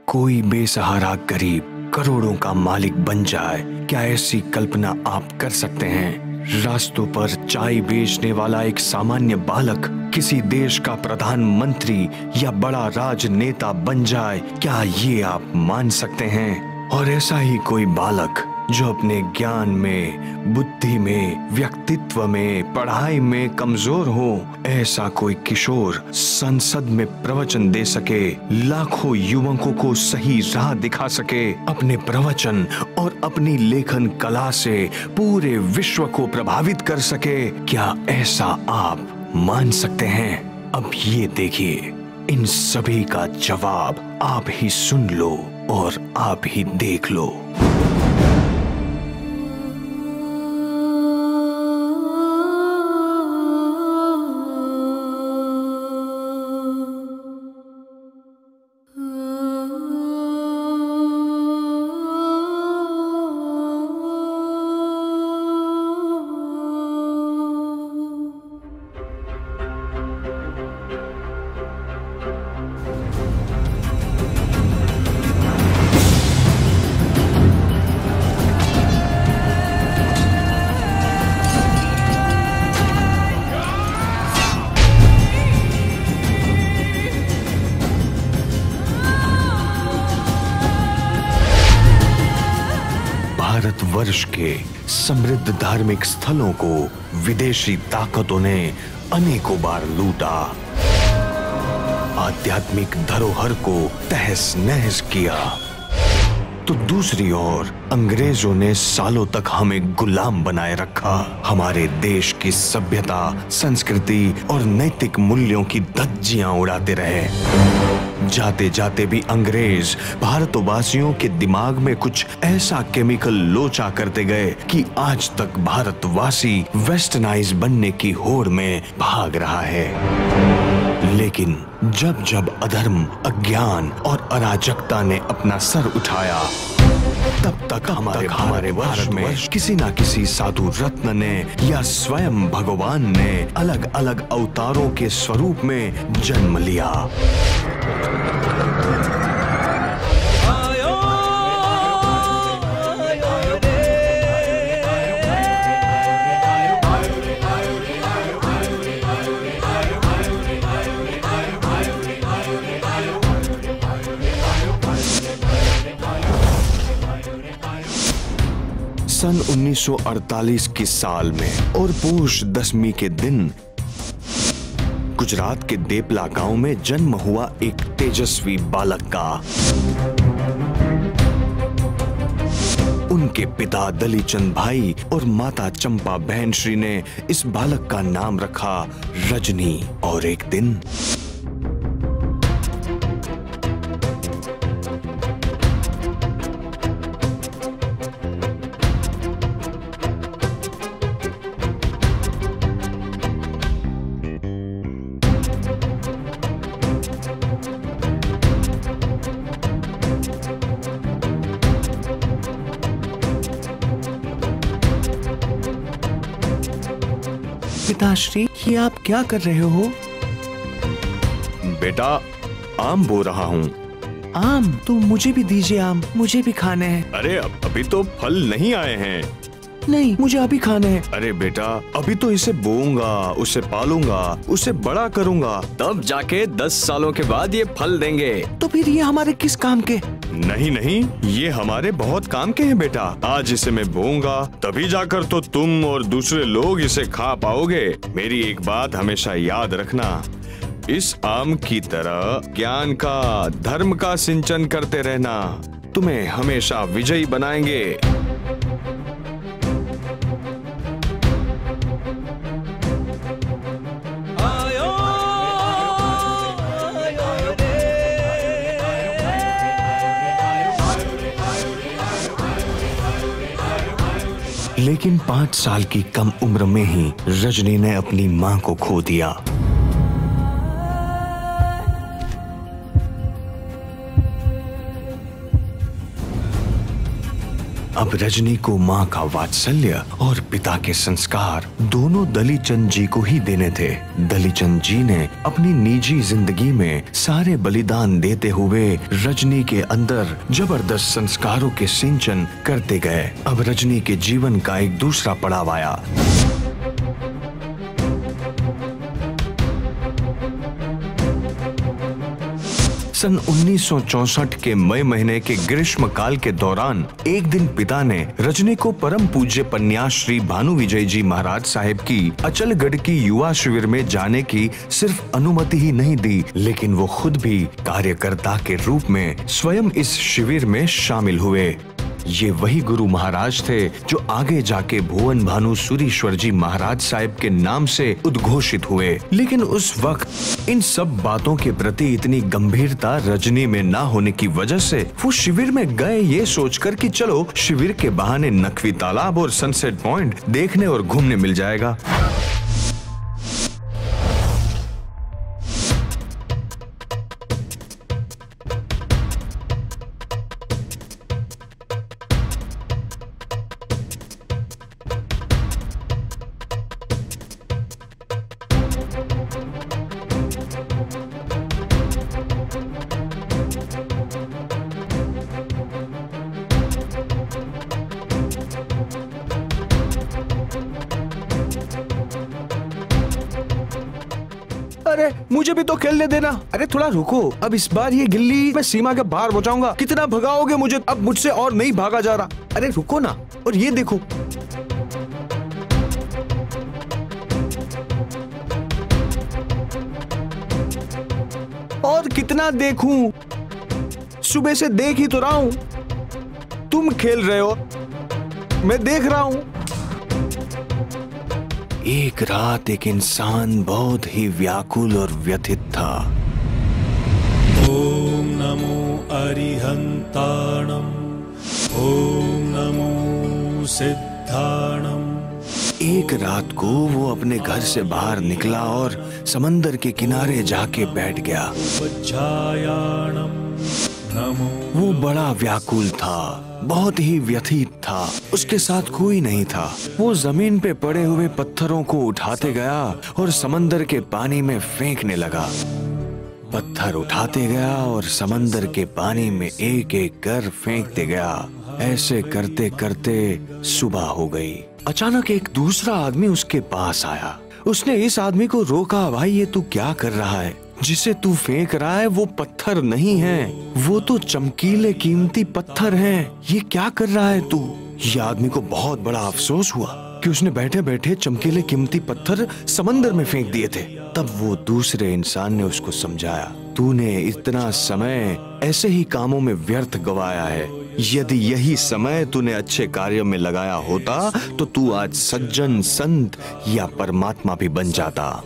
कोई बेसहारा गरीब करोड़ों का मालिक बन जाए, क्या ऐसी कल्पना आप कर सकते हैं? रास्तों पर चाय बेचने वाला एक सामान्य बालक किसी देश का प्रधानमंत्री या बड़ा राजनेता बन जाए, क्या ये आप मान सकते हैं? और ऐसा ही कोई बालक जो अपने ज्ञान में, बुद्धि में, व्यक्तित्व में, पढ़ाई में कमजोर हो, ऐसा कोई किशोर संसद में प्रवचन दे सके, लाखों युवकों को सही राह दिखा सके, अपने प्रवचन और अपनी लेखन कला से पूरे विश्व को प्रभावित कर सके, क्या ऐसा आप मान सकते हैं? अब ये देखिए, इन सभी का जवाब आप ही सुन लो और आप ही देख लो। भारतवर्ष के समृद्ध धार्मिक स्थलों को विदेशी ताकतों ने अनेकों बार लूटा, आध्यात्मिक धरोहर को तहस नहस किया, तो दूसरी ओर अंग्रेजों ने सालों तक हमें गुलाम बनाए रखा। हमारे देश की सभ्यता, संस्कृति और नैतिक मूल्यों की धज्जियां उड़ाते रहे। जाते जाते भी अंग्रेज भारतवासियों के दिमाग में कुछ ऐसा केमिकल लोचा करते गए कि आज तक भारतवासी वेस्टर्नाइज बनने की होड़ में भाग रहा है। लेकिन जब जब अधर्म, अज्ञान और अराजकता ने अपना सर उठाया, तब तक हमारे वर्ष में किसी न किसी साधु रत्न ने या स्वयं भगवान ने अलग अलग अवतारों के स्वरूप में जन्म लिया। सन 1948 की साल में और पोष दशमी के दिन गुजरात के देपला गांव में जन्म हुआ एक तेजस्वी बालक का। उनके पिता दलीचंद भाई और माता चंपा बहन श्री ने इस बालक का नाम रखा रजनी। और एक दिन पिताश्री, ये आप क्या कर रहे हो? बेटा, आम बो रहा हूँ। आम? तो मुझे भी दीजिए आम, मुझे भी खाने हैं। अरे अभी तो फल नहीं आए हैं। नहीं, मुझे अभी खाने हैं। अरे बेटा, अभी तो इसे बोऊंगा, उसे पालूंगा, उसे बड़ा करूंगा, तब जाके 10 सालों के बाद ये फल देंगे। तो फिर ये हमारे किस काम के? नहीं नहीं, ये हमारे बहुत काम के हैं बेटा। आज इसे मैं बोऊंगा, तभी जाकर तो तुम और दूसरे लोग इसे खा पाओगे। मेरी एक बात हमेशा याद रखना, इस आम की तरह ज्ञान का, धर्म का सिंचन करते रहना, तुम्हें हमेशा विजयी बनाएंगे। लेकिन 5 साल की कम उम्र में ही रजनी ने अपनी मां को खो दिया। अब रजनी को माँ का वात्सल्य और पिता के संस्कार दोनों दलीचंद जी को ही देने थे। दलीचंद जी ने अपनी निजी जिंदगी में सारे बलिदान देते हुए रजनी के अंदर जबरदस्त संस्कारों के सिंचन करते गए। अब रजनी के जीवन का एक दूसरा पड़ाव आया। सन 1964 के मई महीने के ग्रीष्म काल के दौरान एक दिन पिता ने रजनी को परम पूज्य पन्यास श्री भानु विजय जी महाराज साहिब की अचलगढ़ की युवा शिविर में जाने की सिर्फ अनुमति ही नहीं दी, लेकिन वो खुद भी कार्यकर्ता के रूप में स्वयं इस शिविर में शामिल हुए। ये वही गुरु महाराज थे जो आगे जाके भुवन भानु सूरीश्वर जी महाराज साहिब के नाम से उद्घोषित हुए। लेकिन उस वक्त इन सब बातों के प्रति इतनी गंभीरता रजनी में ना होने की वजह से वो शिविर में गए ये सोचकर कि चलो शिविर के बहाने नकवी तालाब और सनसेट पॉइंट देखने और घूमने मिल जाएगा। अरे मुझे भी तो खेलने देना। अरे थोड़ा रुको, अब इस बार ये गिल्ली मैं सीमा के बाहर पहुंचाऊंगा। कितना भगाओगे मुझे, अब मुझसे और नहीं भागा जा रहा। अरे रुको ना, और ये देखो। और कितना देखूं, सुबह से देख ही तो रहा हूं। तुम खेल रहे हो, मैं देख रहा हूं। एक रात एक इंसान बहुत ही व्याकुल और व्यथित था। ओम नमो अरिहंताणम, ओम नमो सिद्धाणम। एक रात को वो अपने घर से बाहर निकला और समंदर के किनारे जाके बैठ गया। उपज्जायाणम नमो। वो बड़ा व्याकुल था, बहुत ही व्यथित था। उसके साथ कोई नहीं था। वो जमीन पे पड़े हुए पत्थरों को उठाते गया और समंदर के पानी में फेंकने लगा। पत्थर उठाते गया और समंदर के पानी में एक एक कर फेंकते गया। ऐसे करते करते सुबह हो गई। अचानक एक दूसरा आदमी उसके पास आया। उसने इस आदमी को रोका, भाई ये तू क्या कर रहा है? जिसे तू फेंक रहा है वो पत्थर नहीं है, वो तो चमकीले कीमती पत्थर हैं। ये क्या कर रहा है तू? ये आदमी को बहुत बड़ा अफसोस हुआ कि उसने बैठे बैठे चमकीले कीमती पत्थर समंदर में फेंक दिए थे। तब वो दूसरे इंसान ने उसको समझाया, तूने इतना समय ऐसे ही कामों में व्यर्थ गवाया है। यदि यही समय तूने अच्छे कार्यों में लगाया होता तो तू आज सज्जन, संत या परमात्मा भी बन जाता।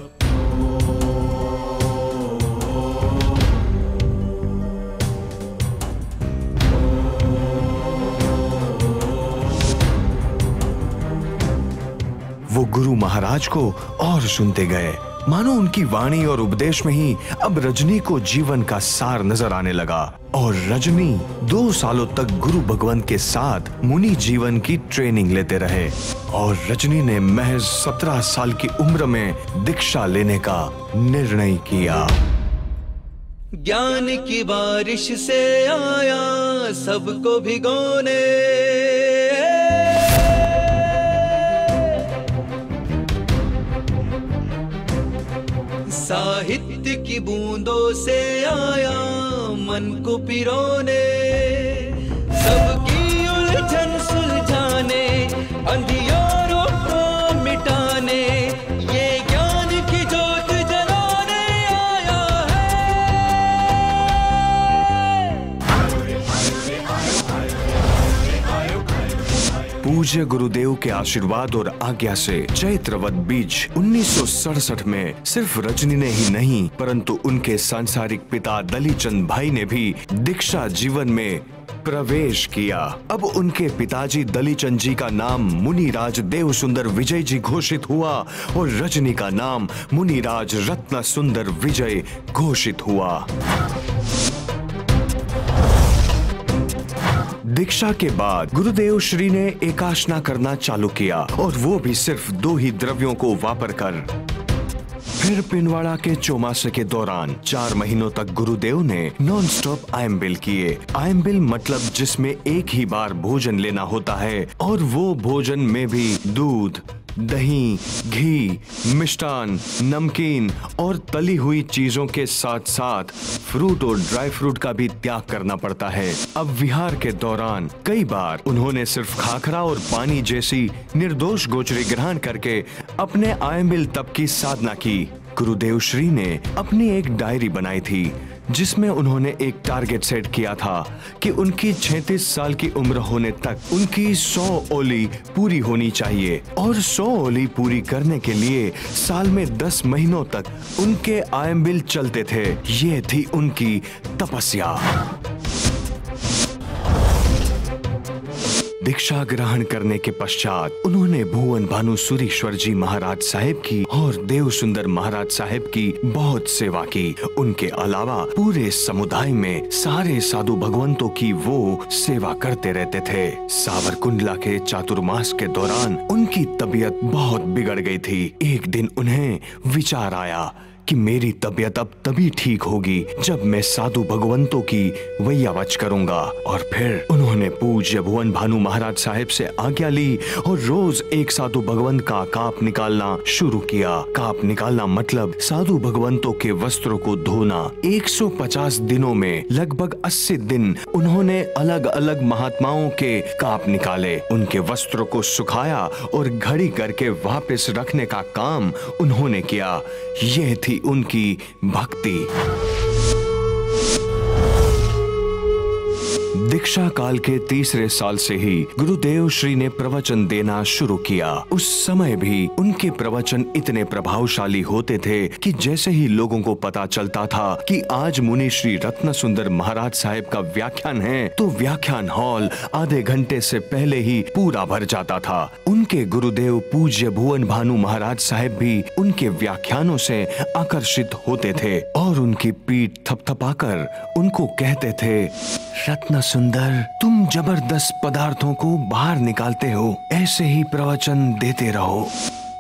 वो गुरु महाराज को और सुनते गए, मानो उनकी वाणी और उपदेश में ही अब रजनी को जीवन का सार नजर आने लगा। और रजनी 2 सालों तक गुरु भगवंत के साथ मुनि जीवन की ट्रेनिंग लेते रहे। और रजनी ने महज 17 साल की उम्र में दीक्षा लेने का निर्णय किया। ज्ञान की बारिश से आया सबको भिगोने, साहित्य की बूंदों से आया मन को पिरोने, सबकी उलझन सुलझाने, अंधियारों को मिटाने, ये ज्ञान की जोत जलाने आया है। पूज्य गुरुदेव के आशीर्वाद और आज्ञा से चैत्रवत बीज 1967 में सिर्फ रजनी ने ही नहीं परंतु उनके सांसारिक पिता दलीचंद भाई ने भी दीक्षा जीवन में प्रवेश किया। अब उनके पिताजी दलीचंद जी का नाम मुनिराज देव सुंदर विजय जी घोषित हुआ और रजनी का नाम मुनिराज रत्न सुंदर विजय घोषित हुआ। दीक्षा के बाद गुरुदेव श्री ने एकाशना करना चालू किया, और वो भी सिर्फ 2 ही द्रव्यों को वापर कर। फिर पिंडवाड़ा के चौमासे के दौरान 4 महीनों तक गुरुदेव ने नॉन स्टॉप आयम्बिल किए। आयम्बिल मतलब जिसमें एक ही बार भोजन लेना होता है, और वो भोजन में भी दूध, दही, घी, मिष्टान, नमकीन और तली हुई चीजों के साथ साथ फ्रूट और ड्राई फ्रूट का भी त्याग करना पड़ता है। अब विहार के दौरान कई बार उन्होंने सिर्फ खाखरा और पानी जैसी निर्दोष गोचरी ग्रहण करके अपने आयम्बिल तप की साधना की। गुरुदेव श्री ने अपनी एक डायरी बनाई थी, जिसमें उन्होंने एक टारगेट सेट किया था कि उनकी 36 साल की उम्र होने तक उनकी 100 ओली पूरी होनी चाहिए, और 100 ओली पूरी करने के लिए साल में 10 महीनों तक उनके आयम्बिल चलते थे। ये थी उनकी तपस्या। दीक्षा ग्रहण करने के पश्चात उन्होंने भुवन भानु सूरीश्वर जी महाराज साहेब की और देव सुंदर महाराज साहेब की बहुत सेवा की। उनके अलावा पूरे समुदाय में सारे साधु भगवंतों की वो सेवा करते रहते थे। सावरकुंडला के चातुर्मास के दौरान उनकी तबीयत बहुत बिगड़ गई थी। एक दिन उन्हें विचार आया कि मेरी तबीयत अब तभी ठीक होगी जब मैं साधु भगवंतों की वैयावच करूंगा। और फिर उन्होंने पूज्य भुवन भानु महाराज साहेब से आज्ञा ली और रोज एक साधु भगवंत का काप निकालना शुरू किया। काप निकालना मतलब साधु भगवंतों के वस्त्रों को धोना। 150 दिनों में लगभग 80 दिन उन्होंने अलग अलग महात्माओं के काप निकाले, उनके वस्त्रों को सुखाया और घड़ी करके वापस रखने का काम उन्होंने किया। यह थी उनकी भक्ति। दीक्षा काल के 3रे साल से ही गुरुदेव श्री ने प्रवचन देना शुरू किया। उस समय भी उनके प्रवचन इतने प्रभावशाली होते थे कि जैसे ही लोगों को पता चलता था कि आज मुनि श्री रत्न सुंदर महाराज साहेब का व्याख्यान है, तो व्याख्यान हॉल आधे घंटे से पहले ही पूरा भर जाता था। उनके गुरुदेव पूज्य भुवन भानु महाराज साहेब भी उनके व्याख्यानों से आकर्षित होते थे और उनकी पीठ थपथपाकर उनको कहते थे, रत्न सुंदर, तुम जबरदस्त पदार्थों को बाहर निकालते हो, ऐसे ही प्रवचन देते रहो।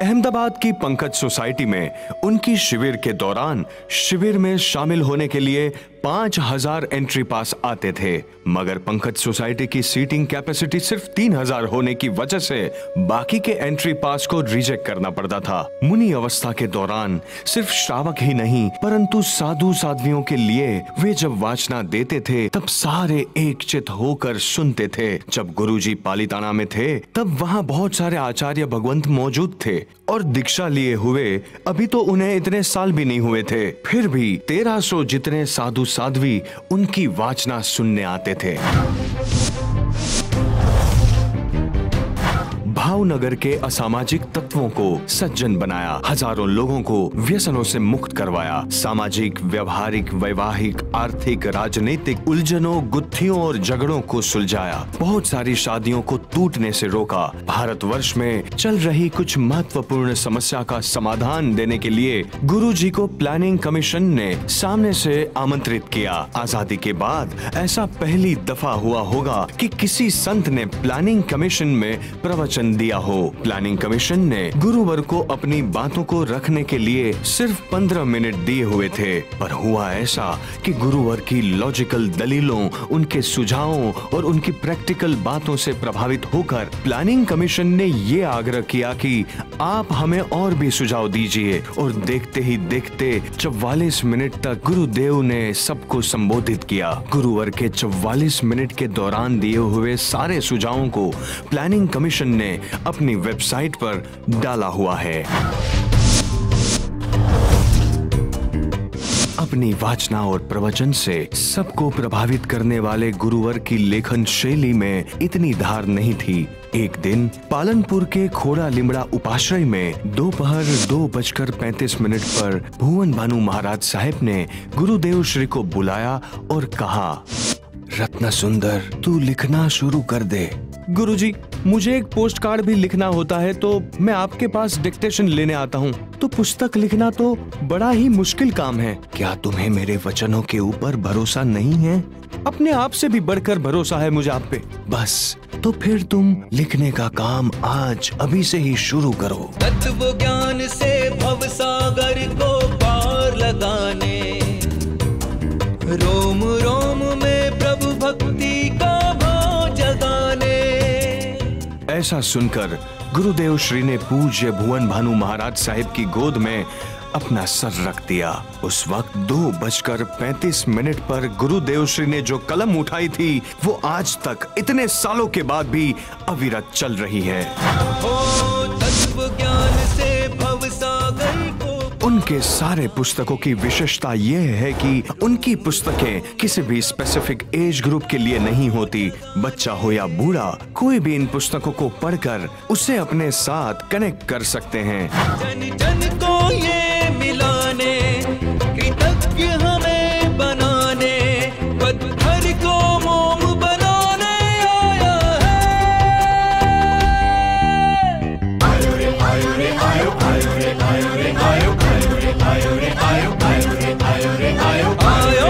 अहमदाबाद की पंकज सोसाइटी में उनकी शिविर के दौरान शिविर में शामिल होने के लिए 5000 एंट्री पास आते थे, मगर पंकज सोसाइटी की सीटिंग कैपेसिटी सिर्फ 3000 होने की वजह से बाकी के एंट्री पास को रिजेक्ट करना पड़ता था। मुनि अवस्था के दौरान सिर्फ श्रावक ही नहीं परंतु साधु साध्वियों के लिए वे जब वाचना देते थे तब सारे एकचित होकर सुनते थे। जब गुरुजी पालिताना में थे तब वहाँ बहुत सारे आचार्य भगवंत मौजूद थे और दीक्षा लिए हुए अभी तो उन्हें इतने साल भी नहीं हुए थे, फिर भी 1300 जितने साधु साध्वी उनकी वाचना सुनने आते थे। भावनगर के असामाजिक तत्वों को सज्जन बनाया, हजारों लोगों को व्यसनों से मुक्त करवाया, सामाजिक, व्यवहारिक, वैवाहिक, आर्थिक, राजनीतिक उलझनों, गुत्थियों और झगड़ों को सुलझाया, बहुत सारी शादियों को टूटने से रोका। भारतवर्ष में चल रही कुछ महत्वपूर्ण समस्या का समाधान देने के लिए गुरुजी को प्लानिंग कमीशन ने सामने से आमंत्रित किया। आजादी के बाद ऐसा पहली दफा हुआ होगा कि किसी संत ने प्लानिंग कमीशन में प्रवचन दिया हो। प्लानिंग कमीशन ने गुरुवर को अपनी बातों को रखने के लिए सिर्फ 15 मिनट दिए हुए थे, पर हुआ ऐसा कि गुरुवर की लॉजिकल दलीलों, उनके सुझावों और उनकी प्रैक्टिकल बातों से प्रभावित होकर प्लानिंग कमीशन ने ये आग्रह किया कि आप हमें और भी सुझाव दीजिए, और देखते ही देखते 44 मिनट तक गुरुदेव ने सबको संबोधित किया। गुरुवर के 44 मिनट के दौरान दिए हुए सारे सुझावों को प्लानिंग कमीशन ने अपनी वेबसाइट पर डाला हुआ है। अपनी वाचना और प्रवचन से सबको प्रभावित करने वाले गुरुवर की लेखन शैली में इतनी धार नहीं थी। एक दिन पालनपुर के खोड़ा लिमड़ा उपाश्रय में दोपहर 2:35 पर भुवन भानु महाराज साहेब ने गुरुदेव श्री को बुलाया और कहा, रत्न सुंदर, तू लिखना शुरू कर दे। गुरुजी, मुझे एक पोस्ट कार्ड भी लिखना होता है तो मैं आपके पास डिक्टेशन लेने आता हूँ, तो पुस्तक लिखना तो बड़ा ही मुश्किल काम है। क्या तुम्हें मेरे वचनों के ऊपर भरोसा नहीं है? अपने आप से भी बढ़कर भरोसा है मुझे आप पे। बस तो फिर तुम लिखने का काम आज अभी से ही शुरू करो। तत्व ज्ञान से भव सागर को पार लगाने, रोम रोम में प्रभु भक्ति का भाव जगाने। ऐसा सुनकर गुरुदेव श्री ने पूज्य भुवन भानु महाराज साहिब की गोद में अपना सर रख दिया। उस वक्त 2:35 पर गुरुदेव श्री ने जो कलम उठाई थी वो आज तक इतने सालों के बाद भी अविरत चल रही है। तत्व ज्ञान से भव सागर को। उनके सारे पुस्तकों की विशेषता यह है कि उनकी पुस्तकें किसी भी स्पेसिफिक एज ग्रुप के लिए नहीं होती। बच्चा हो या बूढ़ा, कोई भी इन पुस्तकों को पढ़कर उसे अपने साथ कनेक्ट कर सकते हैं। जन जन को ये मिलाने, कृतज्ञ हमें बनाने, पत्थर को मोम बनाने आया है। आयो रे आयो रे आयो, आयो रे आयो रे आयो, आयो रे आयो रे आयो, आयो रे आयो रे आयो, आयो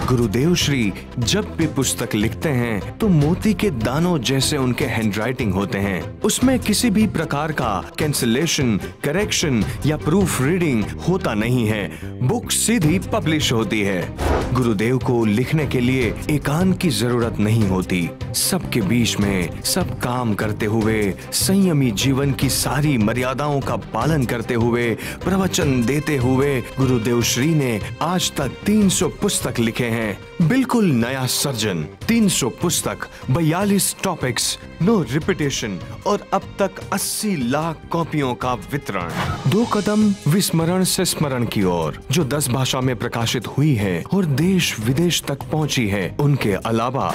गुरुदेव श्री जब भी पुस्तक लिखते हैं तो मोती के दानों जैसे उनके हैंडराइटिंग होते हैं। उसमें किसी भी प्रकार का कैंसिलेशन, करेक्शन या प्रूफ रीडिंग होता नहीं है। बुक सीधी पब्लिश होती है। गुरुदेव को लिखने के लिए एकांत की जरूरत नहीं होती। सबके बीच में सब काम करते हुए, संयमी जीवन की सारी मर्यादाओं का पालन करते हुए, प्रवचन देते हुए गुरुदेव श्री ने आज तक 300 पुस्तक लिखे हैं। बिल्कुल नया सर्जन, 300 पुस्तक, 42 टॉपिक्स, नो रिपीटेशन और अब तक 80 लाख कॉपियों का वितरण। 2 कदम विस्मरण से स्मरण की ओर, जो 10 भाषा में प्रकाशित हुई है और देश विदेश तक पहुंची है। उनके अलावा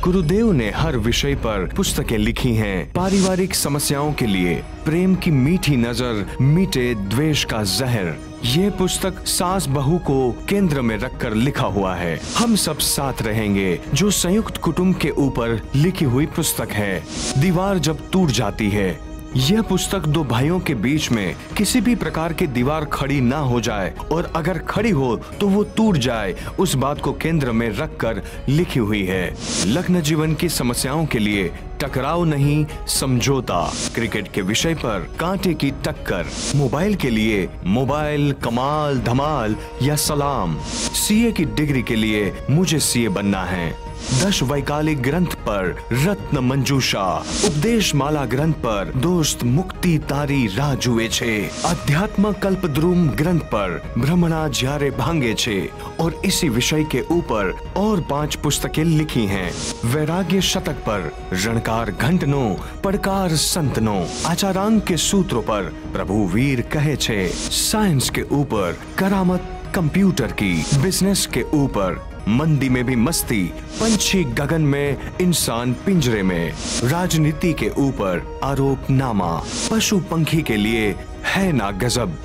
गुरुदेव ने हर विषय पर पुस्तकें लिखी हैं। पारिवारिक समस्याओं के लिए, प्रेम की मीठी नजर, मीठे द्वेष का जहर। ये पुस्तक सास बहू को केंद्र में रखकर लिखा हुआ है। हम सब साथ रहेंगे, जो संयुक्त कुटुंब के ऊपर लिखी हुई पुस्तक है। दीवार जब टूट जाती है, यह पुस्तक 2 भाइयों के बीच में किसी भी प्रकार की दीवार खड़ी ना हो जाए और अगर खड़ी हो तो वो टूट जाए, उस बात को केंद्र में रखकर लिखी हुई है। लग्न जीवन की समस्याओं के लिए टकराव नहीं, समझौता। क्रिकेट के विषय पर कांटे की टक्कर। मोबाइल के लिए मोबाइल, कमाल, धमाल या सलाम। सीए की डिग्री के लिए मुझे सीए बनना है। 10 वैकालिक ग्रंथ पर रत्न मंजूषा। उपदेश माला ग्रंथ पर दोस्त मुक्ति तारी राह जुए छे। अध्यात्म कल्पद्रुम ग्रंथ पर भ्रमणा ज्यारे भांगे छे। और इसी विषय के ऊपर और 5 पुस्तकें लिखी हैं। वैराग्य शतक पर रणकार घंटनो, पड़कार संतनो। आचारांग के सूत्रों पर प्रभु वीर कहे छे। साइंस के ऊपर करामत कंप्यूटर की। बिजनेस के ऊपर मंदी में भी मस्ती, पंछी गगन में, इंसान पिंजरे में। राजनीति के ऊपर आरोपनामा। पशु पंखी के लिए है ना गजब,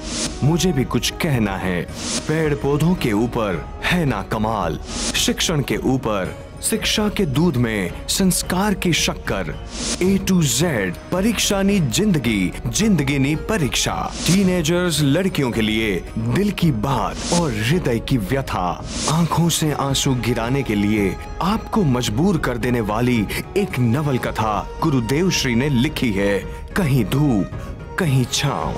मुझे भी कुछ कहना है। पेड़ पौधों के ऊपर है ना कमाल। शिक्षण के ऊपर शिक्षा के दूध में संस्कार की शक्कर। A to Z परीक्षा नी जिंदगी, जिंदगी नी परीक्षा। टीनेजर्स लड़कियों के लिए दिल की बात और हृदय की व्यथा। आंखों से आंसू गिराने के लिए आपको मजबूर कर देने वाली एक नवल कथा गुरुदेव श्री ने लिखी है। कहीं धूप, कहीं छांव।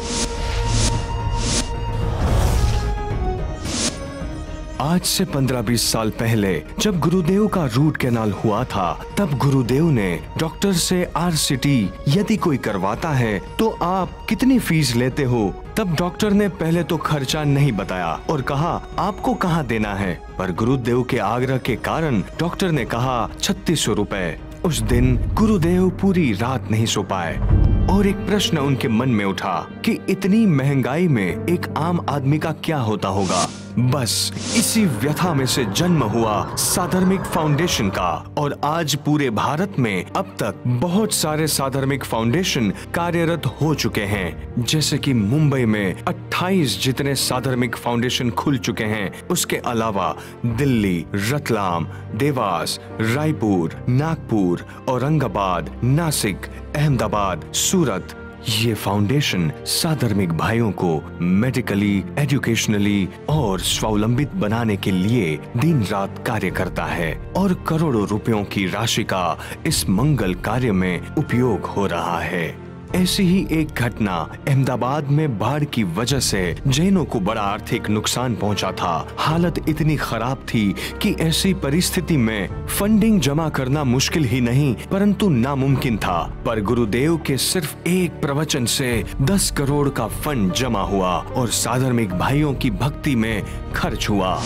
आज से 15-20 साल पहले जब गुरुदेव का रूट कैनाल हुआ था, तब गुरुदेव ने डॉक्टर से आरसीटी यदि कोई करवाता है तो आप कितनी फीस लेते हो। तब डॉक्टर ने पहले तो खर्चा नहीं बताया और कहा आपको कहाँ देना है, पर गुरुदेव के आग्रह के कारण डॉक्टर ने कहा 3600 रुपए। उस दिन गुरुदेव पूरी रात नहीं सो पाए और एक प्रश्न उनके मन में उठा कि इतनी महंगाई में एक आम आदमी का क्या होता होगा। बस इसी व्यथा में से जन्म हुआ साधर्मिक फाउंडेशन का, और आज पूरे भारत में अब तक बहुत सारे साधर्मिक फाउंडेशन कार्यरत हो चुके हैं। जैसे कि मुंबई में 28 जितने साधर्मिक फाउंडेशन खुल चुके हैं। उसके अलावा दिल्ली, रतलाम, देवास, रायपुर, नागपुर, औरंगाबाद, नासिक, अहमदाबाद, सूरत, ये फाउंडेशन साधर्मिक भाइयों को मेडिकली, एजुकेशनली और स्वावलंबित बनाने के लिए दिन रात कार्य करता है, और करोड़ों रुपयों की राशि का इस मंगल कार्य में उपयोग हो रहा है। ऐसी ही एक घटना अहमदाबाद में बाढ़ की वजह से जैनों को बड़ा आर्थिक नुकसान पहुंचा था। हालत इतनी खराब थी कि ऐसी परिस्थिति में फंडिंग जमा करना मुश्किल ही नहीं परंतु नामुमकिन था। पर गुरुदेव के सिर्फ एक प्रवचन से 10 करोड़ का फंड जमा हुआ और साधर्मिक भाइयों की भक्ति में खर्च हुआ।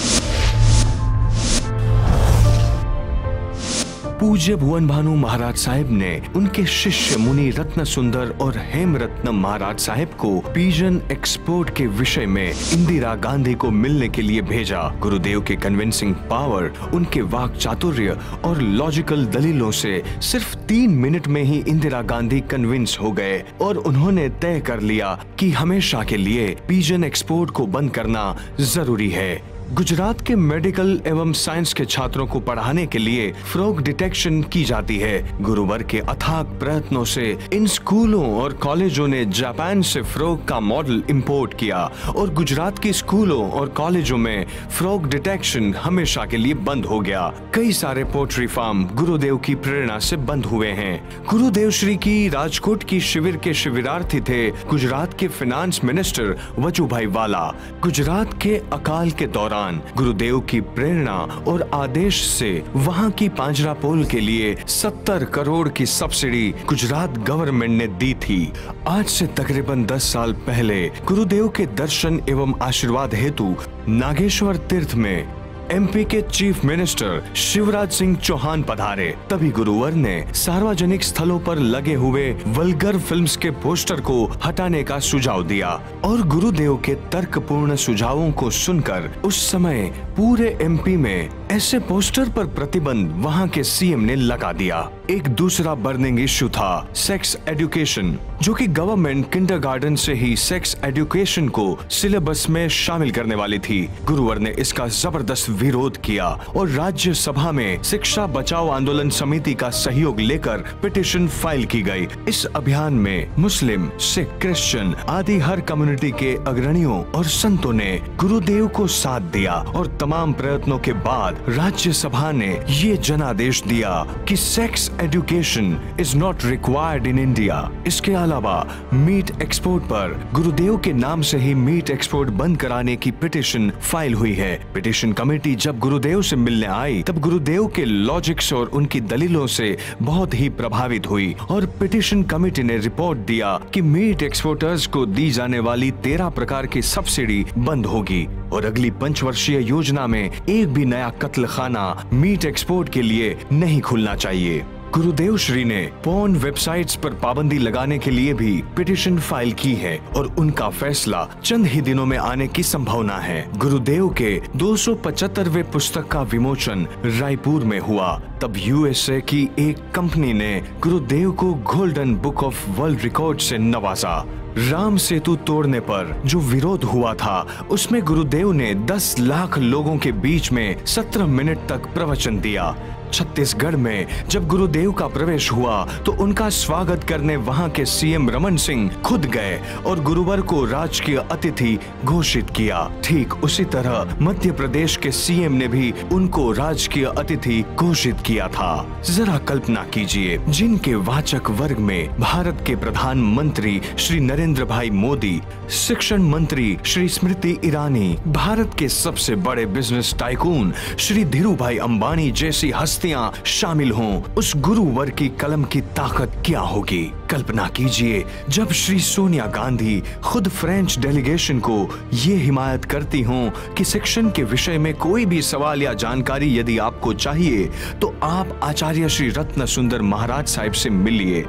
पूज्य भुवन भानु महाराज साहिब ने उनके शिष्य मुनि रत्न सुंदर और हेमरत्न महाराज साहिब को पिजन एक्सपोर्ट के विषय में इंदिरा गांधी को मिलने के लिए भेजा। गुरुदेव के कन्विंसिंग पावर, उनके वाक चातुर्य और लॉजिकल दलीलों से सिर्फ 3 मिनट में ही इंदिरा गांधी कन्विंस हो गए और उन्होंने तय कर लिया कि हमेशा के लिए पिजन एक्सपोर्ट को बंद करना जरूरी है। गुजरात के मेडिकल एवं साइंस के छात्रों को पढ़ाने के लिए फ्रॉग डिटेक्शन की जाती है। गुरुवर के अथाक प्रयत्नों से इन स्कूलों और कॉलेजों ने जापान से फ्रॉग का मॉडल इंपोर्ट किया और गुजरात के स्कूलों और कॉलेजों में फ्रॉग डिटेक्शन हमेशा के लिए बंद हो गया। कई सारे पोल्ट्री फार्म गुरुदेव की प्रेरणा से बंद हुए हैं। गुरुदेव श्री की राजकोट की शिविर के शिविरार्थी थे गुजरात के फाइनेंस मिनिस्टर वजूभाई वाला। गुजरात के अकाल के दौरान गुरुदेव की प्रेरणा और आदेश से वहां की पांजरापोल के लिए 70 करोड़ की सब्सिडी गुजरात गवर्नमेंट ने दी थी। आज से तकरीबन 10 साल पहले गुरुदेव के दर्शन एवं आशीर्वाद हेतु नागेश्वर तीर्थ में एमपी के चीफ मिनिस्टर शिवराज सिंह चौहान पधारे। तभी गुरुवर ने सार्वजनिक स्थलों पर लगे हुए वल्गर फिल्म्स के पोस्टर को हटाने का सुझाव दिया और गुरुदेव के तर्कपूर्ण सुझावों को सुनकर उस समय पूरे एमपी में ऐसे पोस्टर पर प्रतिबंध वहां के सीएम ने लगा दिया। एक दूसरा बर्निंग इश्यू था सेक्स एजुकेशन, जो कि गवर्नमेंट किंडरगार्टन से ही सेक्स एजुकेशन को सिलेबस में शामिल करने वाली थी। गुरुवर ने इसका जबरदस्त विरोध किया और राज्यसभा में शिक्षा बचाओ आंदोलन समिति का सहयोग लेकर पिटीशन फाइल की गई। इस अभियान में मुस्लिम, सिख, क्रिश्चियन आदि हर कम्युनिटी के अग्रणियों और संतों ने गुरुदेव को साथ दिया और तमाम प्रयत्नों के बाद राज्यसभा ने ये जनादेश दिया कि sex education is not required in India. इसके अलावा मीट एक्सपोर्ट पर गुरुदेव के नाम से ही मीट एक्सपोर्ट बंद कराने की पिटीशन फाइल हुई है। पिटीशन कमेटी जब गुरुदेव से मिलने आई तब गुरुदेव के लॉजिक्स और उनकी दलीलों से बहुत ही प्रभावित हुई और पिटीशन कमेटी ने रिपोर्ट दिया कि मीट एक्सपोर्टर्स को दी जाने वाली 13 प्रकार की सब्सिडी बंद होगी और अगली 5 वर्षीय योजना में एक भी नया कत्ल खाना मीट एक्सपोर्ट के लिए नहीं खुलना चाहिए। गुरुदेव श्री ने पोर्न वेबसाइट्स पर पाबंदी लगाने के लिए भी पिटीशन फाइल की है और उनका फैसला चंद ही दिनों में आने की संभावना है। गुरुदेव के 275वें पुस्तक का विमोचन रायपुर में हुआ। तब यूएसए की एक कंपनी ने गुरुदेव को golden book of world record से नवाजा। राम सेतु तोड़ने पर जो विरोध हुआ था उसमें गुरुदेव ने 10 लाख लोगों के बीच में 17 मिनट तक प्रवचन दिया। छत्तीसगढ़ में जब गुरुदेव का प्रवेश हुआ तो उनका स्वागत करने वहां के सीएम रमन सिंह खुद गए और गुरुवर को राजकीय अतिथि घोषित किया। ठीक उसी तरह मध्य प्रदेश के सीएम ने भी उनको राजकीय अतिथि घोषित किया था। जरा कल्पना कीजिए, जिनके वाचक वर्ग में भारत के प्रधानमंत्री श्री नरेंद्र भाई मोदी, शिक्षण मंत्री श्री स्मृति ईरानी, भारत के सबसे बड़े बिजनेस टाइकून श्री धीरू भाई अंबानी जैसी हस्तियां शामिल हों, उस गुरुवर की कलम की ताकत क्या होगी। कल्पना कीजिए जब श्री सोनिया गांधी खुद फ्रेंच डेलीगेशन को ये हिमायत करती हों कि शिक्षण के विषय में कोई भी सवाल या जानकारी यदि आपको चाहिए तो आप आचार्य श्री रत्न सुंदर महाराज साहिब से मिलिए।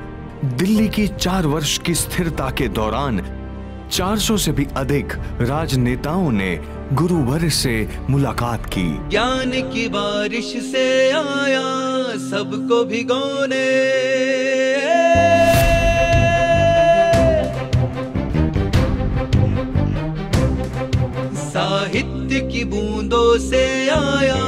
दिल्ली की 4 वर्ष की स्थिरता के दौरान 400 से भी अधिक राजनेताओं ने गुरुवर से मुलाकात की। ज्ञान की बारिश से आया सबको भिगोने, साहित्य की बूंदों से आया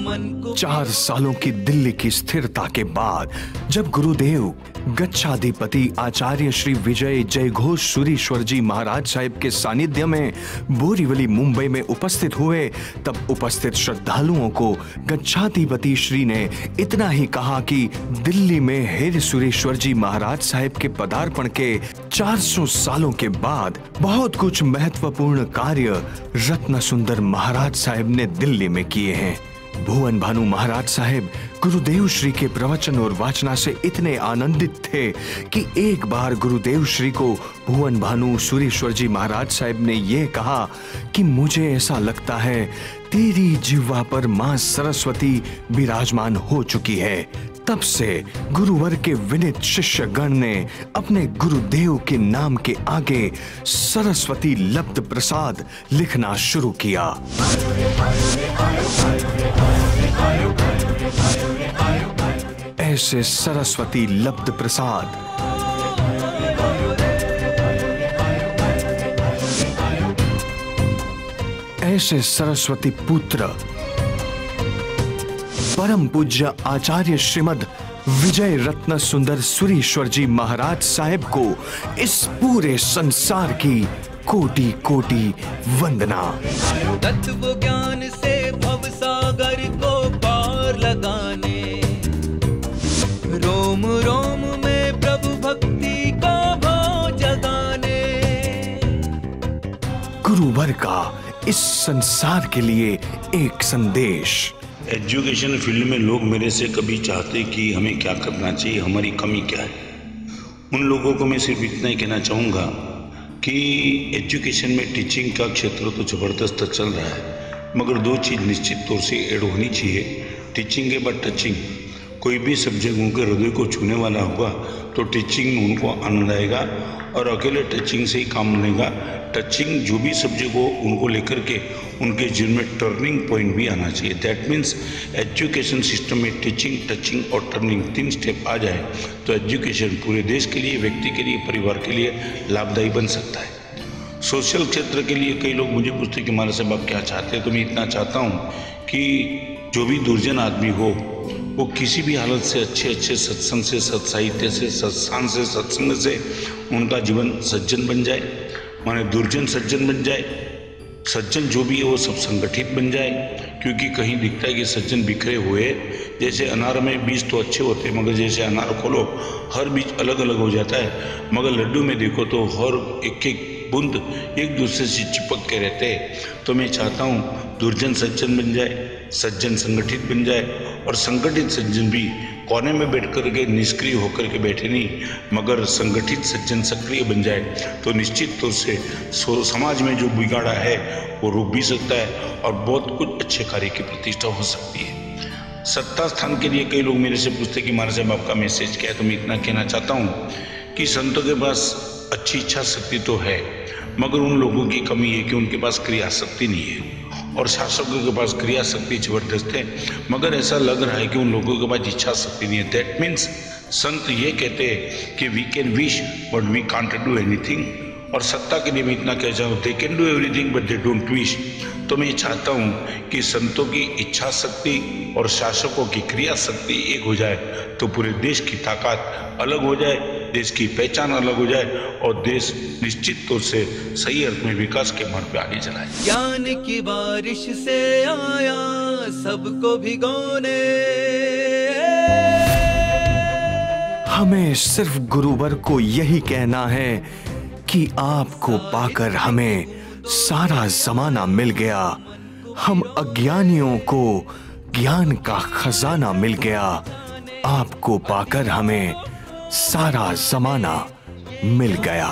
मन को। 4 सालों की दिल्ली की स्थिरता के बाद जब गुरुदेव गच्छाधिपति आचार्य श्री विजय जयघोष सुरीश्वर जी महाराज साहिब के सानिध्य में बोरीवली मुंबई में उपस्थित हुए, तब उपस्थित श्रद्धालुओं को गच्छाधिपति श्री ने इतना ही कहा कि दिल्ली में हेर सुरेश्वर जी महाराज साहिब के पदार्पण के 400 सालों के बाद बहुत कुछ महत्वपूर्ण कार्य रत्न सुंदर महाराज साहिब ने दिल्ली में किए हैं। भुवन भानु महाराज साहिब गुरुदेव श्री के प्रवचन और वाचना से इतने आनंदित थे कि एक बार गुरुदेव श्री को भुवन भानु सुरेश्वर जी महाराज साहिब ने यह कहा कि मुझे ऐसा लगता है तेरी जिह्वा पर मां सरस्वती विराजमान हो चुकी है। तब से गुरुवर के विनीत शिष्यगण ने अपने गुरुदेव के नाम के आगे सरस्वती लब्ध प्रसाद लिखना शुरू किया। ऐसे सरस्वती लब्ध प्रसाद ऐसे सरस्वती पुत्र परम पूज्य आचार्य श्रीमद विजय रत्न सुंदर सुरीश्वर जी महाराज साहिब को इस पूरे संसार की कोटि कोटि वंदना। तत्व ज्ञान से भव सागर को पार लगाने, रोम रोम में प्रभु भक्ति का भाव जगाने। गुरुवर का इस संसार के लिए एक संदेश। एजुकेशन फील्ड में लोग मेरे से कभी चाहते कि हमें क्या करना चाहिए, हमारी कमी क्या है। उन लोगों को मैं सिर्फ इतना ही कहना चाहूँगा कि एजुकेशन में टीचिंग का क्षेत्र तो ज़बरदस्त चल रहा है, मगर 2 चीज़ निश्चित तौर से ऐड होनी चाहिए। टीचिंग के बाद टचिंग। कोई भी सब्जेक्ट उनके हृदय को छूने वाला होगा तो टीचिंग में उनको आनंद आएगा, और अकेले टचिंग से ही काम बनेगा। टचिंग जो भी सब्जेक्ट हो उनको लेकर के उनके जीवन में टर्निंग पॉइंट भी आना चाहिए। दैट मीन्स एजुकेशन सिस्टम में टीचिंग, टचिंग और टर्निंग 3 स्टेप आ जाए तो एजुकेशन पूरे देश के लिए, व्यक्ति के लिए, परिवार के लिए लाभदायी बन सकता है। सोशल क्षेत्र के लिए कई लोग मुझे पूछते हैं कि हमारे साहब आप क्या चाहते हैं, तो मैं इतना चाहता हूँ कि जो भी दुर्जन आदमी हो वो किसी भी हालत से अच्छे सत्संग से, सत्साहित्य से, सत्संग से, सत्संग से उनका जीवन सज्जन बन जाए, माने दुर्जन सज्जन बन जाए। सज्जन जो भी है वो सब संगठित बन जाए, क्योंकि कहीं दिखता है कि सज्जन बिखरे हुए, जैसे अनार में बीज तो अच्छे होते हैं, मगर जैसे अनार खोलो हर बीज अलग अलग हो जाता है, मगर लड्डू में देखो तो हर एक एक बूंद एक दूसरे से चिपक के रहते हैं। तो मैं चाहता हूँ दुर्जन सज्जन बन जाए, सज्जन संगठित बन जाए, और संगठित सज्जन भी कोने में बैठ कर के निष्क्रिय होकर के बैठे नहीं, मगर संगठित सज्जन सक्रिय बन जाए तो निश्चित तौर से समाज में जो बिगाड़ा है वो रोक भी सकता है और बहुत कुछ अच्छे कार्य की प्रतिष्ठा हो सकती है। सत्ता स्थान के लिए कई लोग मेरे से पूछते कि महाराज साहब आपका मैसेज क्या है, तो मैं इतना कहना चाहता हूँ कि संतों के पास अच्छी इच्छा शक्ति तो है, मगर उन लोगों की कमी है कि उनके पास क्रिया शक्ति नहीं है, और शासकों के पास क्रिया शक्ति जबरदस्त है, मगर ऐसा लग रहा है कि उन लोगों के पास इच्छा शक्ति नहीं है। दैट मीन्स संत ये कहते हैं कि we can wish but we can't do anything, और सत्ता के लिए मैं इतना कह जाऊँ they can do everything but they don't wish. तो मैं चाहता हूँ कि संतों की इच्छा शक्ति और शासकों की क्रिया शक्ति एक हो जाए तो पूरे देश की ताकत अलग हो जाए, देश की पहचान अलग हो जाए, और देश निश्चित तौर से सही अर्थ में विकास के मार्ग पे आगे चलाए। ज्ञान की बारिश से आया सबको भिगोने। हमें सिर्फ गुरुवर को यही कहना है कि आपको पाकर हमें सारा जमाना मिल गया, हम अज्ञानियों को ज्ञान का खजाना मिल गया, आपको पाकर हमें सारा जमाना मिल गया।